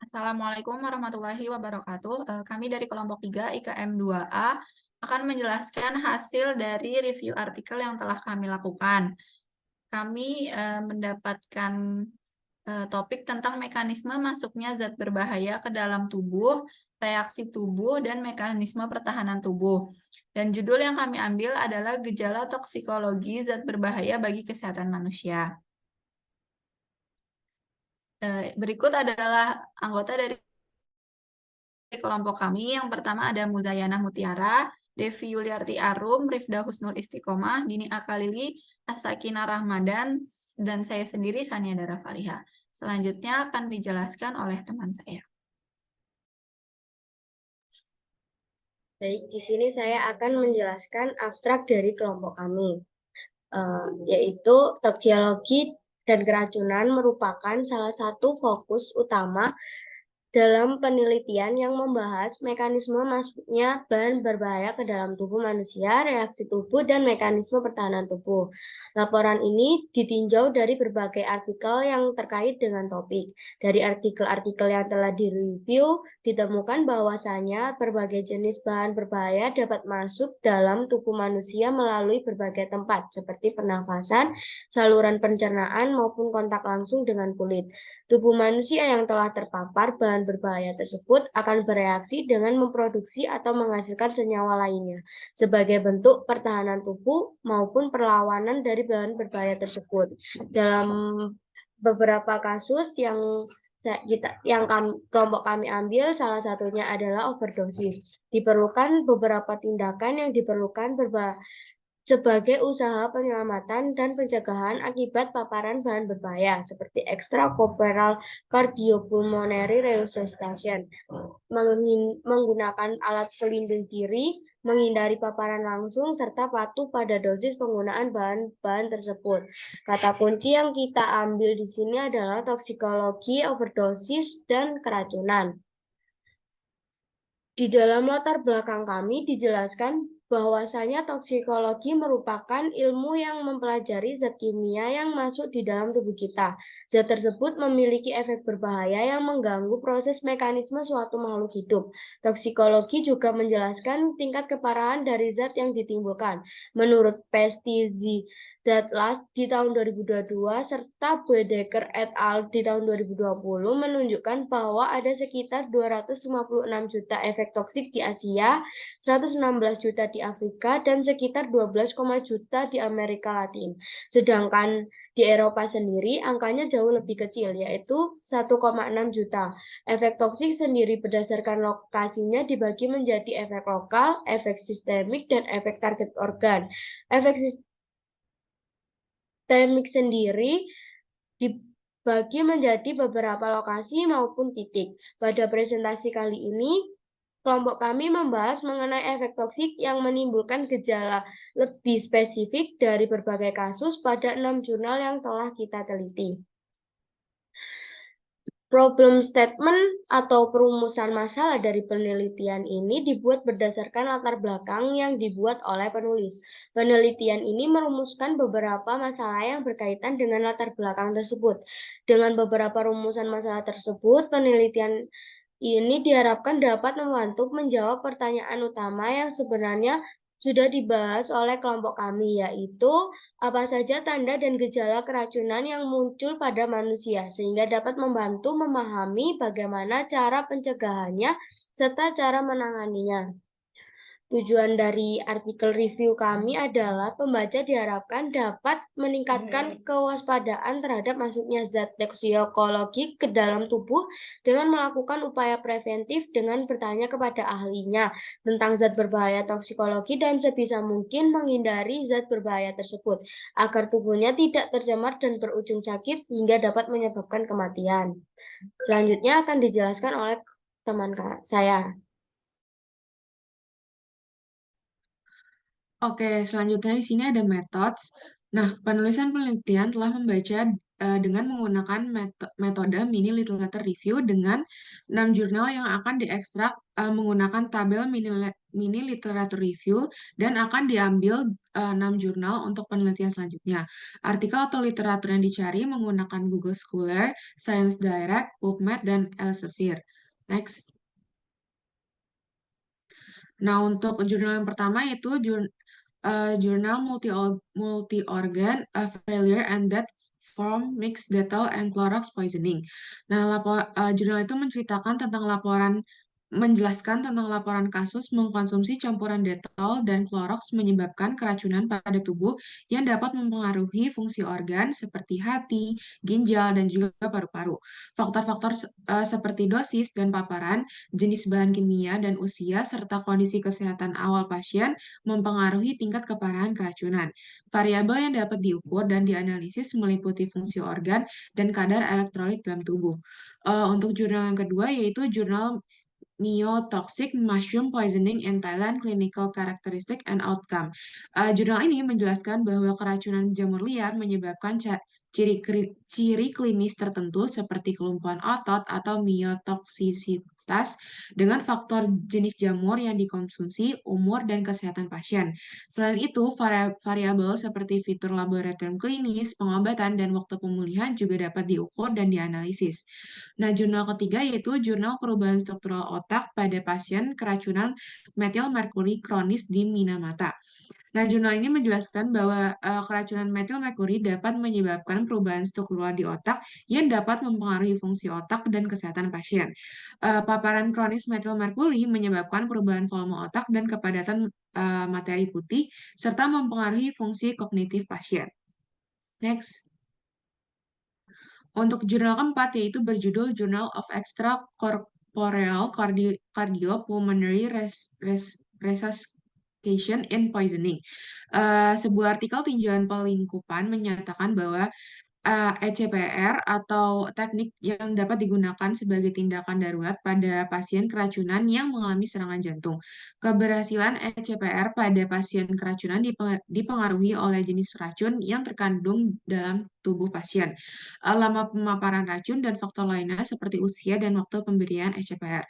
Assalamualaikum warahmatullahi wabarakatuh. Kami dari kelompok 3 IKM 2A akan menjelaskan hasil dari review artikel yang telah kami lakukan. Kami mendapatkan topik tentang mekanisme masuknya zat berbahaya ke dalam tubuh, reaksi tubuh, dan mekanisme pertahanan tubuh. Dan judul yang kami ambil adalah gejala toksikologi zat berbahaya bagi kesehatan manusia. Berikut adalah anggota dari kelompok kami. Yang pertama ada Muzayana Mutiara, Devi Yuliarti Arum, Rifda Husnul Istiqomah, Dini Akalili, Asakina Rahmadan, dan saya sendiri Sania Dara Fariha. Selanjutnya akan dijelaskan oleh teman saya. Baik, di sini saya akan menjelaskan abstrak dari kelompok kami, yaitu toksiologi dan keracunan merupakan salah satu fokus utama dalam penelitian yang membahas mekanisme masuknya bahan berbahaya ke dalam tubuh manusia, reaksi tubuh, dan mekanisme pertahanan tubuh. Laporan ini ditinjau dari berbagai artikel yang terkait dengan topik. Dari artikel-artikel yang telah direview, ditemukan bahwasannya berbagai jenis bahan berbahaya dapat masuk dalam tubuh manusia melalui berbagai tempat, seperti pernafasan, saluran pencernaan, maupun kontak langsung dengan kulit. Tubuh manusia yang telah terpapar bahan berbahaya tersebut akan bereaksi dengan memproduksi atau menghasilkan senyawa lainnya sebagai bentuk pertahanan tubuh maupun perlawanan dari bahan berbahaya tersebut. Dalam beberapa kasus kelompok kami ambil, salah satunya adalah overdosis. Diperlukan beberapa tindakan yang diperlukan sebagai usaha penyelamatan dan pencegahan akibat paparan bahan berbahaya seperti extracorporeal cardiopulmonary resuscitation, menggunakan alat pelindung diri, menghindari paparan langsung, serta patuh pada dosis penggunaan bahan-bahan tersebut. Kata kunci yang kita ambil di sini adalah toksikologi, overdosis, dan keracunan. Di dalam latar belakang kami dijelaskan bahwasanya toksikologi merupakan ilmu yang mempelajari zat kimia yang masuk di dalam tubuh kita. Zat tersebut memiliki efek berbahaya yang mengganggu proses mekanisme suatu makhluk hidup. Toksikologi juga menjelaskan tingkat keparahan dari zat yang ditimbulkan. Menurut Pestizzi Datlas di tahun 2022 serta Boedeker et al. Di tahun 2020 menunjukkan bahwa ada sekitar 256 juta efek toksik di Asia, 116 juta di Afrika, dan sekitar 12, juta di Amerika Latin. Sedangkan di Eropa sendiri angkanya jauh lebih kecil, yaitu 1,6 juta. Efek toksik sendiri berdasarkan lokasinya dibagi menjadi efek lokal, efek sistemik, dan efek target organ. Efek sistemik sendiri dibagi menjadi beberapa lokasi maupun titik. Pada presentasi kali ini, kelompok kami membahas mengenai efek toksik yang menimbulkan gejala lebih spesifik dari berbagai kasus pada 6 jurnal yang telah kita teliti. Problem statement atau perumusan masalah dari penelitian ini dibuat berdasarkan latar belakang yang dibuat oleh penulis. Penelitian ini merumuskan beberapa masalah yang berkaitan dengan latar belakang tersebut. Dengan beberapa rumusan masalah tersebut, penelitian ini diharapkan dapat membantu menjawab pertanyaan utama yang sebenarnya sudah dibahas oleh kelompok kami, yaitu apa saja tanda dan gejala keracunan yang muncul pada manusia, sehingga dapat membantu memahami bagaimana cara pencegahannya serta cara menanganinya. Tujuan dari artikel review kami adalah pembaca diharapkan dapat meningkatkan kewaspadaan terhadap masuknya zat toksikologi ke dalam tubuh dengan melakukan upaya preventif dengan bertanya kepada ahlinya tentang zat berbahaya toksikologi dan sebisa mungkin menghindari zat berbahaya tersebut agar tubuhnya tidak tercemar dan berujung sakit hingga dapat menyebabkan kematian. Selanjutnya akan dijelaskan oleh teman saya. Oke, selanjutnya di sini ada methods. Nah, penulisan penelitian telah membaca dengan menggunakan metode mini literature review dengan 6 jurnal yang akan diekstrak menggunakan tabel mini literature review dan akan diambil 6 jurnal untuk penelitian selanjutnya. Artikel atau literatur yang dicari menggunakan Google Scholar, Science Direct, PubMed, dan Elsevier. Next. Nah, untuk jurnal yang pertama yaitu jurnal multi-organ failure and death from mixed lethal and Clorox poisoning. Nah, jurnal itu menjelaskan tentang laporan kasus mengkonsumsi campuran detol dan Clorox menyebabkan keracunan pada tubuh yang dapat mempengaruhi fungsi organ seperti hati, ginjal, dan juga paru-paru. Faktor-faktor seperti dosis dan paparan, jenis bahan kimia, dan usia, serta kondisi kesehatan awal pasien mempengaruhi tingkat keparahan keracunan. Variabel yang dapat diukur dan dianalisis meliputi fungsi organ dan kadar elektrolit dalam tubuh. Untuk jurnal yang kedua yaitu jurnal Myotoxic Mushroom Poisoning in Thailand Clinical Characteristic and Outcome. Jurnal ini menjelaskan bahwa keracunan jamur liar menyebabkan ciri klinis tertentu seperti kelumpuhan otot atau myotoksisitas dengan faktor jenis jamur yang dikonsumsi, umur, dan kesehatan pasien. Selain itu, variabel seperti fitur laboratorium klinis, pengobatan, dan waktu pemulihan juga dapat diukur dan dianalisis. Nah, jurnal ketiga yaitu jurnal perubahan struktural otak pada pasien keracunan metil merkuri kronis di Minamata. Nah, jurnal ini menjelaskan bahwa keracunan metil merkuri dapat menyebabkan perubahan struktural di otak yang dapat mempengaruhi fungsi otak dan kesehatan pasien. Paparan kronis metil merkuri menyebabkan perubahan volume otak dan kepadatan materi putih serta mempengaruhi fungsi kognitif pasien. Next. Untuk jurnal keempat yaitu berjudul Journal of Extracorporeal Cardiopulmonary Resuscitation in Poisoning. Sebuah artikel tinjauan pelingkupan menyatakan bahwa ECPR atau teknik yang dapat digunakan sebagai tindakan darurat pada pasien keracunan yang mengalami serangan jantung. Keberhasilan ECPR pada pasien keracunan dipengaruhi oleh jenis racun yang terkandung dalam tubuh pasien, lama pemaparan racun, dan faktor lainnya seperti usia dan waktu pemberian ECPR.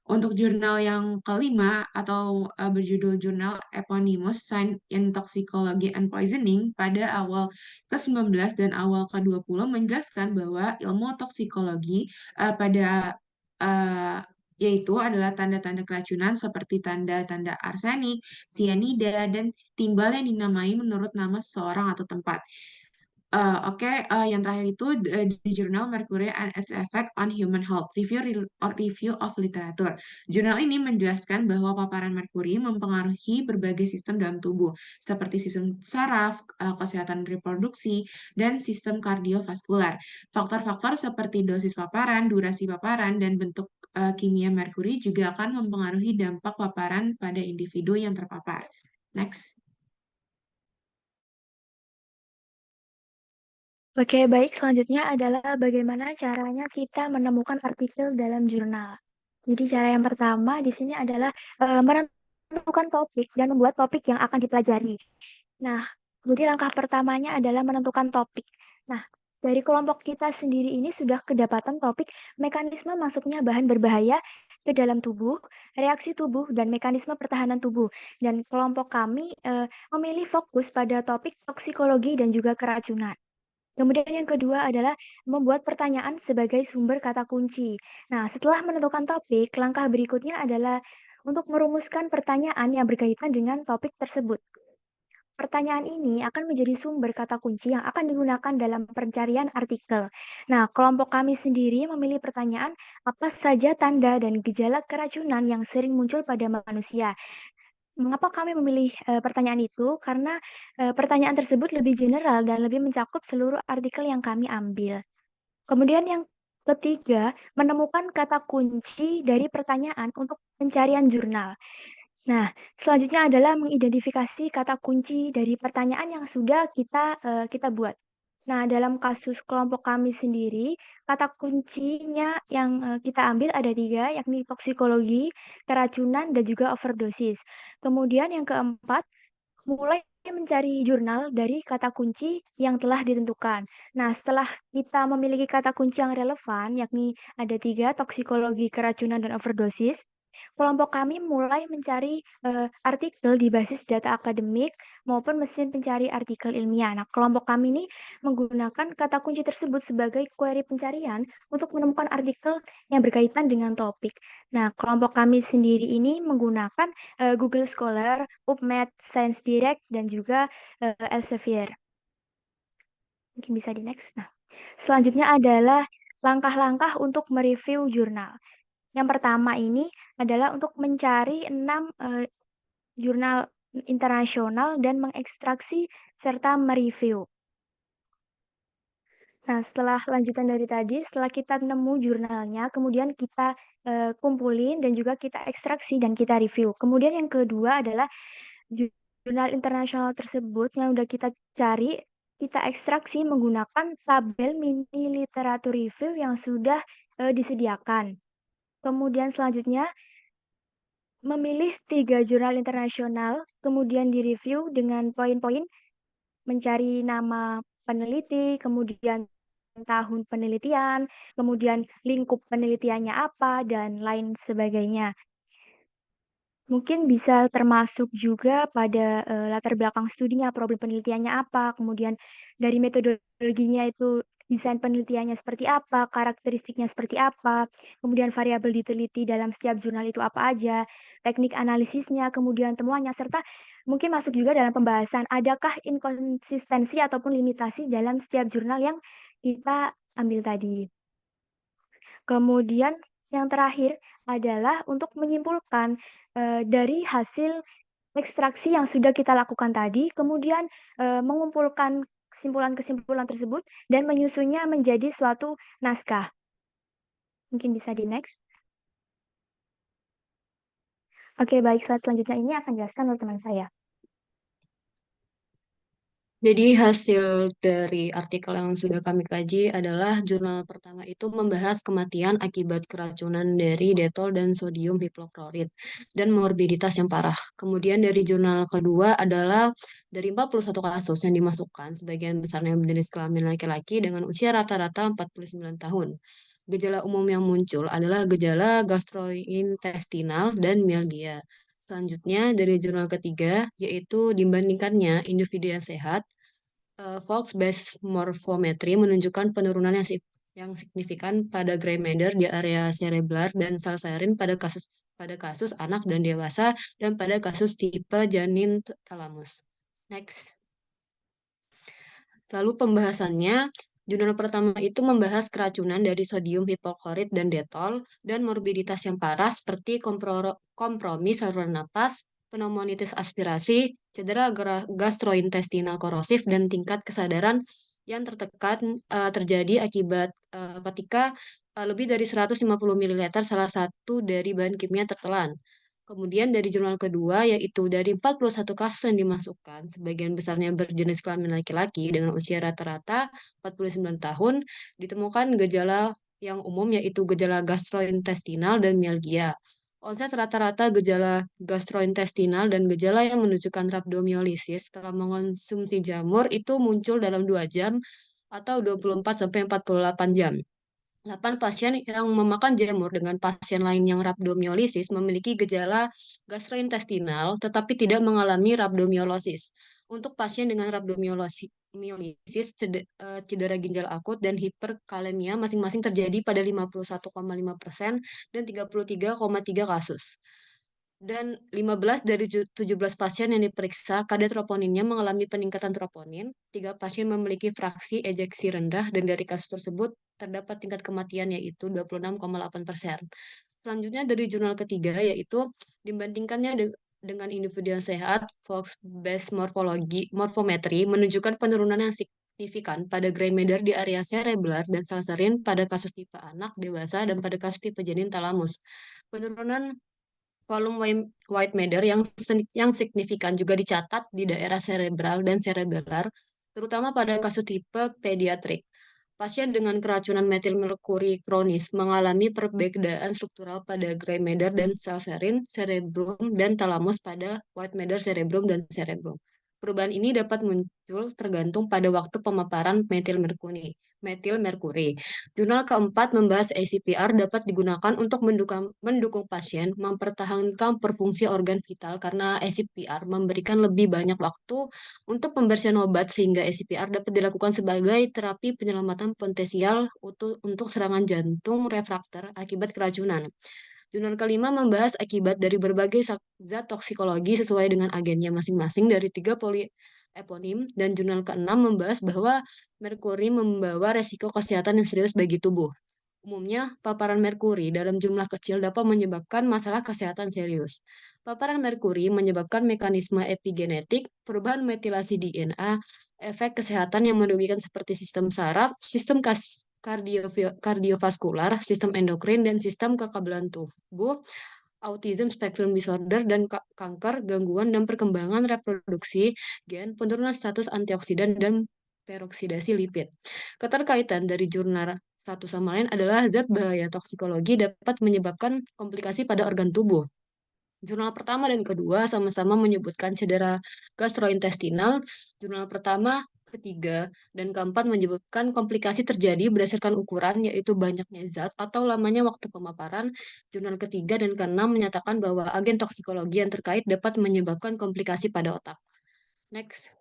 Untuk jurnal yang kelima atau berjudul Jurnal Eponymous Science in Toxicology and Poisoning pada awal ke-19 dan awal ke-20 menjelaskan bahwa ilmu toksikologi yaitu adalah tanda-tanda keracunan seperti tanda-tanda arsenik, sianida, dan timbal yang dinamai menurut nama seseorang atau tempat. Yang terakhir itu di jurnal Mercury and its Effect on Human Health, Review of Literature. Jurnal ini menjelaskan bahwa paparan merkuri mempengaruhi berbagai sistem dalam tubuh, seperti sistem saraf, kesehatan reproduksi, dan sistem kardiovaskular. Faktor-faktor seperti dosis paparan, durasi paparan, dan bentuk kimia merkuri juga akan mempengaruhi dampak paparan pada individu yang terpapar. Next. Oke, baik. Selanjutnya adalah bagaimana caranya kita menemukan artikel dalam jurnal. Jadi cara yang pertama di sini adalah menentukan topik dan membuat topik yang akan dipelajari. Nah, jadi langkah pertamanya adalah menentukan topik. Nah, dari kelompok kita sendiri ini sudah kedapatan topik mekanisme masuknya bahan berbahaya ke dalam tubuh, reaksi tubuh, dan mekanisme pertahanan tubuh. Dan kelompok kami memilih fokus pada topik toksikologi dan juga keracunan. Kemudian yang kedua adalah membuat pertanyaan sebagai sumber kata kunci. Nah, setelah menentukan topik, langkah berikutnya adalah untuk merumuskan pertanyaan yang berkaitan dengan topik tersebut. Pertanyaan ini akan menjadi sumber kata kunci yang akan digunakan dalam pencarian artikel. Nah, kelompok kami sendiri memilih pertanyaan apa saja tanda dan gejala keracunan yang sering muncul pada manusia. Mengapa kami memilih pertanyaan itu? Karena pertanyaan tersebut lebih general dan lebih mencakup seluruh artikel yang kami ambil. Kemudian yang ketiga, menemukan kata kunci dari pertanyaan untuk pencarian jurnal. Nah, selanjutnya adalah mengidentifikasi kata kunci dari pertanyaan yang sudah kita buat. Nah, dalam kasus kelompok kami sendiri, kata kuncinya yang kita ambil ada 3, yakni toksikologi, keracunan, dan juga overdosis. Kemudian yang keempat, mulai mencari jurnal dari kata kunci yang telah ditentukan. Nah, setelah kita memiliki kata kunci yang relevan, yakni ada 3, toksikologi, keracunan, dan overdosis, kelompok kami mulai mencari artikel di basis data akademik maupun mesin pencari artikel ilmiah. Nah, kelompok kami ini menggunakan kata kunci tersebut sebagai query pencarian untuk menemukan artikel yang berkaitan dengan topik. Nah, kelompok kami sendiri ini menggunakan Google Scholar, PubMed, Science Direct, dan juga Elsevier. Mungkin bisa di next. Nah, selanjutnya adalah langkah-langkah untuk mereview jurnal. Yang pertama ini adalah untuk mencari 6 jurnal internasional dan mengekstraksi serta mereview. Nah, setelah lanjutan dari tadi, setelah kita nemu jurnalnya, kemudian kita kumpulin dan juga kita ekstraksi dan kita review. Kemudian yang kedua adalah jurnal internasional tersebut yang udah kita cari, kita ekstraksi menggunakan tabel mini literatur review yang sudah disediakan. Kemudian selanjutnya, memilih 3 jurnal internasional, kemudian direview dengan poin-poin, mencari nama peneliti, kemudian tahun penelitian, kemudian lingkup penelitiannya apa, dan lain sebagainya. Mungkin bisa termasuk juga pada latar belakang studinya, problem penelitiannya apa, kemudian dari metodologinya itu desain penelitiannya seperti apa, karakteristiknya seperti apa, kemudian variabel diteliti dalam setiap jurnal itu apa aja, teknik analisisnya, kemudian temuannya, serta mungkin masuk juga dalam pembahasan adakah inkonsistensi ataupun limitasi dalam setiap jurnal yang kita ambil tadi. Kemudian yang terakhir adalah untuk menyimpulkan dari hasil ekstraksi yang sudah kita lakukan tadi, kemudian mengumpulkan kesimpulan-kesimpulan tersebut dan menyusunnya menjadi suatu naskah. Mungkin bisa di next. Oke, baik. Slide selanjutnya ini akan dijelaskan oleh teman saya. Jadi hasil dari artikel yang sudah kami kaji adalah jurnal pertama itu membahas kematian akibat keracunan dari detol dan sodium hipoklorit dan morbiditas yang parah. Kemudian dari jurnal kedua adalah dari 41 kasus yang dimasukkan, sebagian besarnya berjenis kelamin laki-laki dengan usia rata-rata 49 tahun. Gejala umum yang muncul adalah gejala gastrointestinal dan mialgia. Selanjutnya dari jurnal ketiga, yaitu dibandingkannya individu yang sehat, Fox-based morphometry menunjukkan penurunan yang signifikan pada gray matter di area cerebral dan salsarin pada kasus anak dan dewasa dan pada kasus tipe janin talamus. Next. Lalu pembahasannya, jurnal pertama itu membahas keracunan dari sodium hipoklorit dan detol dan morbiditas yang parah seperti kompromi saluran napas, pneumonitis aspirasi, cedera gastrointestinal korosif, dan tingkat kesadaran yang tertekan terjadi akibat ketika lebih dari 150 ml salah satu dari bahan kimia tertelan. Kemudian dari jurnal kedua, yaitu dari 41 kasus yang dimasukkan, sebagian besarnya berjenis kelamin laki-laki dengan usia rata-rata 49 tahun, ditemukan gejala yang umum yaitu gejala gastrointestinal dan mialgia. Onset rata-rata gejala gastrointestinal dan gejala yang menunjukkan rhabdomyolysis setelah mengonsumsi jamur itu muncul dalam 2 jam atau 24-48 jam. 8 pasien yang memakan jamur dengan pasien lain yang rhabdomyolysis memiliki gejala gastrointestinal tetapi tidak mengalami rhabdomyolysis. Untuk pasien dengan rhabdomyolysis, cedera ginjal akut dan hiperkalemia masing-masing terjadi pada 51,5% dan 33,3 kasus. Dan 15 dari 17 pasien yang diperiksa, kadar troponinnya mengalami peningkatan troponin. 3 pasien memiliki fraksi ejeksi rendah, dan dari kasus tersebut terdapat tingkat kematian yaitu 26,8%. Selanjutnya dari jurnal ketiga, yaitu dibandingkannya dengan individu yang sehat, Fox-based morphometry menunjukkan penurunan yang signifikan pada gray matter di area cerebral dan salsarin pada kasus tipe anak, dewasa, dan pada kasus tipe janin talamus. Penurunan volume white matter yang signifikan juga dicatat di daerah cerebral dan cerebellar, terutama pada kasus tipe pediatrik. Pasien dengan keracunan metil merkuri kronis mengalami perbedaan struktural pada gray matter dan salsarin, cerebrum, dan talamus pada white matter cerebrum dan cerebrum. Perubahan ini dapat muncul tergantung pada waktu pemaparan metil merkuri. Jurnal keempat membahas ACPR dapat digunakan untuk mendukung pasien mempertahankan berfungsi organ vital karena ACPR memberikan lebih banyak waktu untuk pembersihan obat sehingga ACPR dapat dilakukan sebagai terapi penyelamatan potensial untuk serangan jantung refraktor akibat keracunan. Jurnal kelima membahas akibat dari berbagai zat toksikologi sesuai dengan agennya masing-masing dari 3 polieponim, dan jurnal keenam membahas bahwa merkuri membawa resiko kesehatan yang serius bagi tubuh. Umumnya, paparan merkuri dalam jumlah kecil dapat menyebabkan masalah kesehatan serius. Paparan merkuri menyebabkan mekanisme epigenetik, perubahan metilasi DNA, efek kesehatan yang merugikan seperti sistem saraf, sistem kardiovaskular, sistem endokrin, dan sistem kekebalan tubuh, autism spectrum disorder, dan kanker, gangguan dan perkembangan reproduksi, gen, penurunan status antioksidan, dan peroksidasi lipid. Keterkaitan dari jurnal satu sama lain adalah zat bahaya toksikologi dapat menyebabkan komplikasi pada organ tubuh. Jurnal pertama dan kedua sama-sama menyebutkan cedera gastrointestinal. Jurnal pertama, ketiga, dan keempat menyebutkan komplikasi terjadi berdasarkan ukuran, yaitu banyaknya zat atau lamanya waktu pemaparan. Jurnal ketiga dan keenam menyatakan bahwa agen toksikologi yang terkait dapat menyebabkan komplikasi pada otak. Next.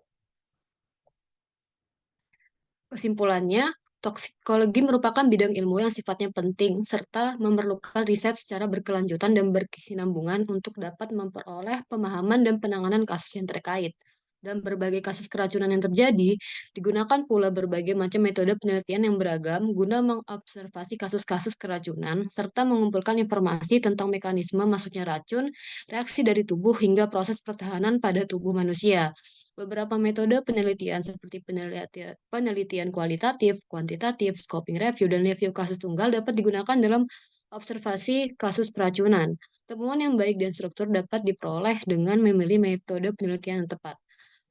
Kesimpulannya, toksikologi merupakan bidang ilmu yang sifatnya penting serta memerlukan riset secara berkelanjutan dan berkesinambungan untuk dapat memperoleh pemahaman dan penanganan kasus yang terkait. Dalam berbagai kasus keracunan yang terjadi, digunakan pula berbagai macam metode penelitian yang beragam guna mengobservasi kasus-kasus keracunan serta mengumpulkan informasi tentang mekanisme masuknya racun, reaksi dari tubuh hingga proses pertahanan pada tubuh manusia. Beberapa metode penelitian seperti penelitian kualitatif, kuantitatif, scoping review, dan review kasus tunggal dapat digunakan dalam observasi kasus keracunan. Temuan yang baik dan struktur dapat diperoleh dengan memilih metode penelitian yang tepat.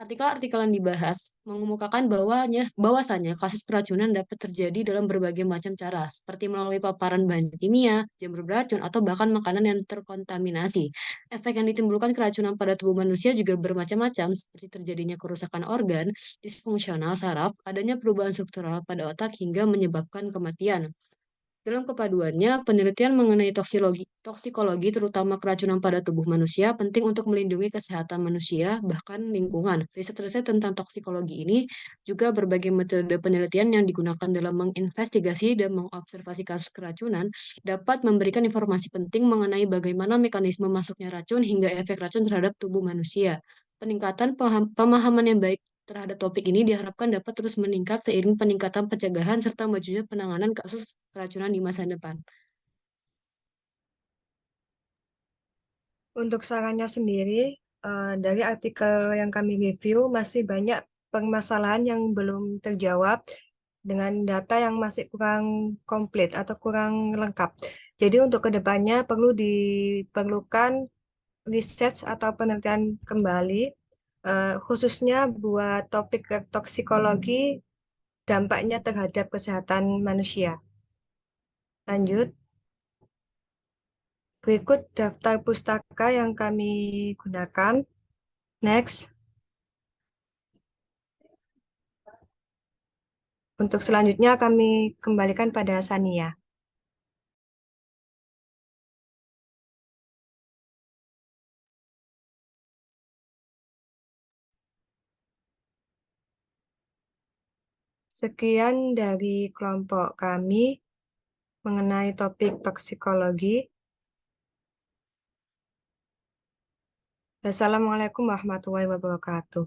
Artikel-artikel yang dibahas mengemukakan bahwasannya kasus keracunan dapat terjadi dalam berbagai macam cara, seperti melalui paparan bahan kimia, jamur beracun, atau bahkan makanan yang terkontaminasi. Efek yang ditimbulkan keracunan pada tubuh manusia juga bermacam-macam, seperti terjadinya kerusakan organ, disfungsional saraf, adanya perubahan struktural pada otak, hingga menyebabkan kematian. Dalam kepaduannya, penelitian mengenai toksikologi, terutama keracunan pada tubuh manusia, penting untuk melindungi kesehatan manusia, bahkan lingkungan. Riset-riset tentang toksikologi ini juga berbagai metode penelitian yang digunakan dalam menginvestigasi dan mengobservasi kasus keracunan dapat memberikan informasi penting mengenai bagaimana mekanisme masuknya racun hingga efek racun terhadap tubuh manusia. Peningkatan pemahaman yang baik terhadap topik ini diharapkan dapat terus meningkat seiring peningkatan pencegahan serta majunya penanganan kasus keracunan di masa depan. Untuk sarannya sendiri, dari artikel yang kami review, masih banyak permasalahan yang belum terjawab dengan data yang masih kurang komplit atau kurang lengkap. Jadi untuk kedepannya diperlukan riset atau penelitian kembali, khususnya buat topik toksikologi, dampaknya terhadap kesehatan manusia. Lanjut. Berikut daftar pustaka yang kami gunakan. Next. Untuk selanjutnya kami kembalikan pada Sania. Sekian dari kelompok kami mengenai topik toksikologi. Wassalamualaikum warahmatullahi wabarakatuh.